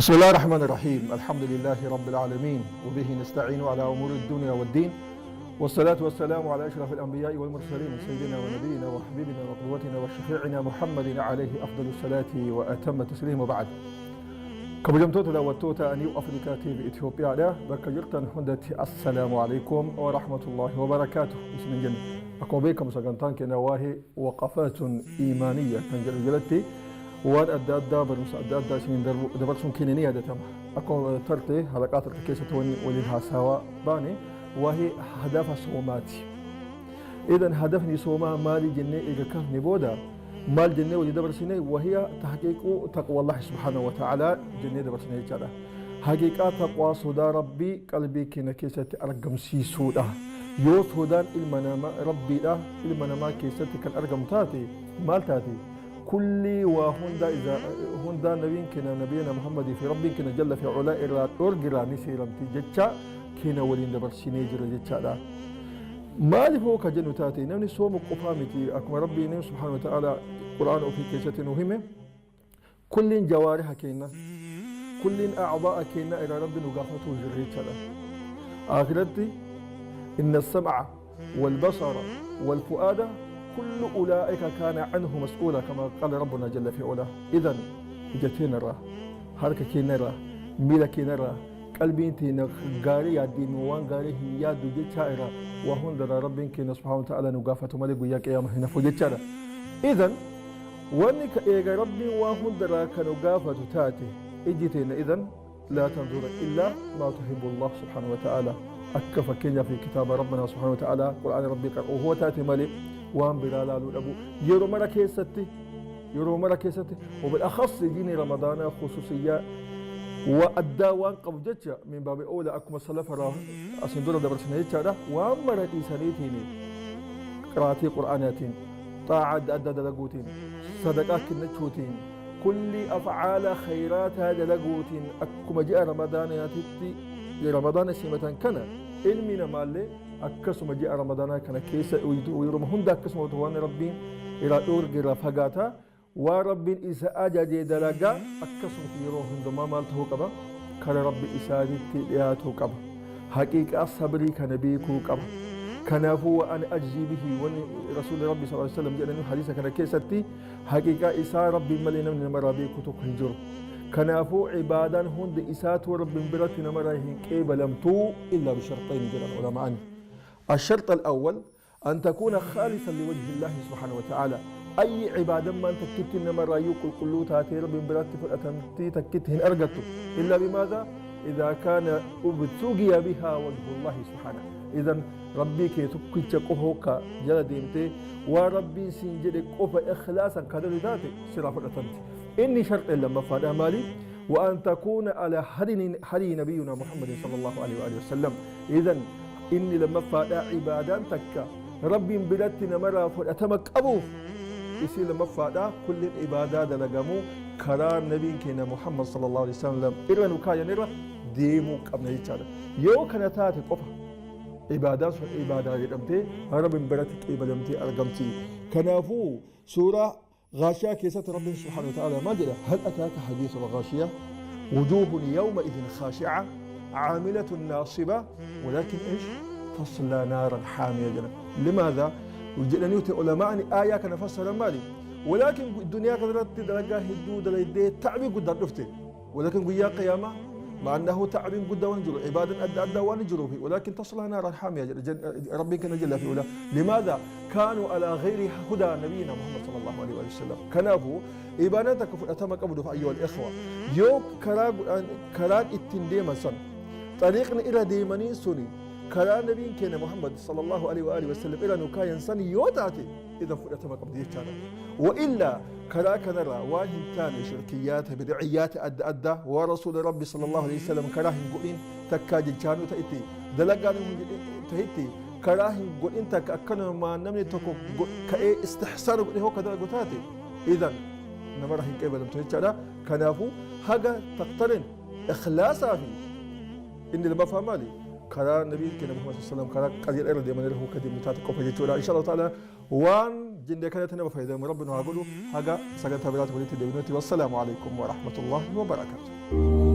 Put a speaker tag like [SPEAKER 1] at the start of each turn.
[SPEAKER 1] بسم الله الرحمن الرحيم. الحمد لله رب العالمين وبه نستعين على أمور الدنيا والدين، والصلاة والسلام على أشرف الأنبياء والمرسلين سيدنا ونبينا وحبيبنا وقدوتنا وشفيعنا محمد عليه أفضل الصلاة وأتم التسليم. وبعد كبجمتوت دعوتوتا أنيو أفريكا تي في إثيوبيا لا بكجرتن هندتي السلام عليكم ورحمة الله وبركاته. بسم الله أقوم بكم سجنتان كنواهي وقفات إيمانية تنجل جلتي وان أدى برمس أدى سنين دبرسون كينية دتم أكو ترتي حلقات الكيسة ولها سوا باني وهي هدف صوماتي. إذا هدفني صوما مالي جنة إذا كان نبودا مال جنة ولي دبرسيني وهي تحقيق تقوى الله سبحانه وتعالى جنة دبرسيني جدا حقيقة تقوى صدا ربي قلبي كنا كيسة أرقم سيسودا يوث هدان المنام ربي لا المنام كيسة كان أرقم تاتي مال تاتي كل وهندا إذا هندا نبينا محمد في ربي كنا جل في علاء أرجع نسيرم تجتشا كنا ولين دبر سينجر جتشا لا ما اللي فوق جنوتاتي نمني سوم قفامتي أكمل ربي نم سبحانه وتعالى قرآن في كيسة مهمة كل جوارح كنا كل أعضاء كنا إلى رب نقافته جريتشا لا آخرتي إن السمع والبصر والفؤاد كل أولئك كان عنه مسؤولا كما قال ربنا جل في علاه. إذن جتين الرا حركة كينرا ميلا كينرا قلبي تينا غاري يدين وان غاري هي دوجي تشايرا وهون در ربين كينا سبحانه وتعالى نغافة مالك ويا قيامة هنا فوجتشارا. إذن وانك إيغا ربي وهون در كنغافة تاتي إجتين. إذن لا تنظر إلا ما تحب الله سبحانه وتعالى. أكف كينيا في كتاب ربنا سبحانه وتعالى قرآن ربي وهو تاتي مالك وان بلالا لولابو يرو مرة كيستي وبالأخص يجيني رمضان خصوصية وأدى وان قبجتش من باب أولى أكما السلف راه أسندورة دبرسنا يتشارة وان مرة إيسانيتيني قراتي قرآناتين طاعة أدى دلقوتين صدقات كنتشوتين كل أفعال خيرات هذا دلقوتين أكما جاء رمضان ياتي لرمضان سيمتان كان علمنا مالي أكسم جاء رمضان كان كيس ويرم هندا أكسم وتوان ربي إلى أورج فجاتا وربي إذا أجد دلجا أكسم في روح هندما مالته كبا كان ربي إسادي تياته كبا حقيقة صبري كان بيكو كبا كان هو أن أجزي به ورسول ربي صلى الله عليه وسلم جاء حديث كان كيستي حقيقة إسا ربي ملينا من مرابي كتو كنجر كان هو عبادا هند إسات ورب برتنا مراهن كيبلم تو إلا بشرطين جل العلماء. الشرط الأول أن تكون خالصا لوجه الله سبحانه وتعالى. أي عبادة ما أنت تكت إنما رايوك القلو تاتي رب براتي فالأتمتي تكتهن أرقته إلا بماذا؟ إذا كان أبتغي بها وجه الله سبحانه. إذن ربي كي تكتش قهوك جلديمتي وربي سنجدك قف إخلاصا كذل ذاتي سراف الأتمتي. إني شرط لما فادا مالي وأن تكون على حدي نبينا محمد صلى الله عليه وآله وسلم. إذن إني لما فادا عبادان تكا ربي بلتنا مرة فأتمك أبوف يصير لما فادا كل العبادات لقمو كرار نبي كنا محمد صلى الله عليه وسلم إرن وكايا نرى ديمو قبل يتشارع يو كانت قفا عبادات يدمتي ربي بلتك عبادتي أرقمتي كنافو سورة غاشية كيسة ربي سبحانه وتعالى ما جرى هل أتاك حديث الغاشية وجوه يومئذ خاشعة عاملة ناصبة ولكن إيش تصلى نارا حامية جنة. لماذا؟ وجدني علماء آية كان فسر مالي ولكن الدنيا قدرت تدرجها هدود ليدي تعبي قد رفته ولكن ويا قيامة مع أنه تعب قد ونجر عبادا أدى ونجر فيه ولكن تصلى نارا حامية ربي كان جل في أولى. لماذا؟ كانوا على غير هدى نبينا محمد صلى الله عليه وسلم. كنافو إبانتك أتمك أبدو أيها الإخوة يو كران التندي مسن طريقنا إلى ديماني سني كران نبي كان محمد صلى الله عليه وآله وسلم إلى نكاين سني يوتاتي إذا أتمك أبدو يتانا وإلا كراك نرى واجب تاني شركيات بدعيات أدى ورسول ربي صلى الله عليه وسلم كراهن قلين تكاجي كانوا تأتي دلقان تهتي كراهن قلين تكأكنا ما نمني تكو كأي استحسار قلين هو كذا قتاتي. إذن نمرهن كيف لم تهتي كنافو حاجة تقترن إخلاصا فيه إن لما فهمالي كرا النبي كنا محمد صلى الله عليه وسلم كرا قدير إرد يمن له كديم متاتك وفجتورا إن شاء الله تعالى وان جند كانت نبى فايدة من ربنا وعبده حاجة سجلتها بلاد وليت الدنيا. والسلام عليكم ورحمة الله وبركاته.